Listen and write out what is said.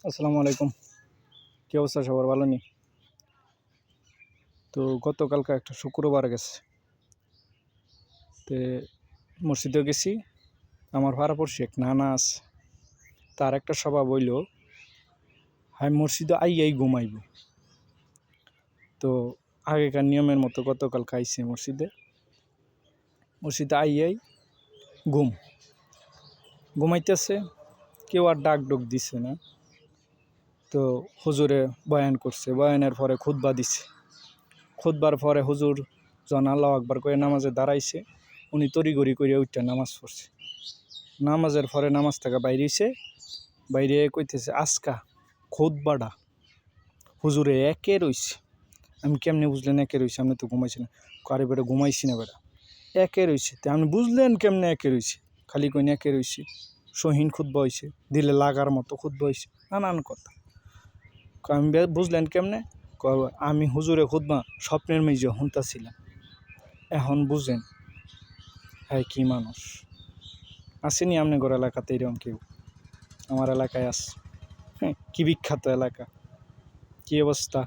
আসসালামু আলাইকুম। কী অবস্থা সবার? ভালো নি? তো গতকালকে একটা শুক্রবার গেছে, তে মসজিদে গেছি। আমার পাড়াপড়শি এক নানা আছে, তার একটা স্বভাব হইল হয় মসজিদে আইয়াই ঘুমাইব। তো আগেকার নিয়মের মতো গতকালকে আইছে মসজিদে আইয়াই ঘুমাইতেছে। কেউ আর ডাক দিছে না। তো হুজুরে বয়ান করছে, বয়ানের পরে খুতবা দিছে। খুতবার পরে হুজুর যখন আল্লাহু আকবার করে নামাজে দাঁড়াইছে, উনি তড়িঘড়ি করে উঠটা নামাজ পড়ছে। নামাজের পরে নামাজ থেকে বাইরেছে, বাইরে কইতেছে আজকা খুতবাটা হুজুরে একে রইছে। আমি কেমনে বুঝলেন একে রইছে? আপনি তো ঘুমাইছেন। আরে বেটা ঘুমাইছি না বেটা, একে রইছে। তো আপনি বুঝলেন কেমনে একে রইছে? খালি কইন একে রইছে, সহিন খুতবা হয়েছে, দিলে লাগার মতো খুতবা হয়েছে, নানান কথা। আমি বুঝলেন কেমনে? আমি হুজুরে খুতবা স্বপ্নের মেজে শুনতাছিলাম। এখন বুঝেন হ্যাঁ কি মানুষ। আসেনি আপনার এলাকাতে এরকম কেউ? আমার এলাকায় আছে। হ্যাঁ, কি বিখ্যাত এলাকা, কি অবস্থা।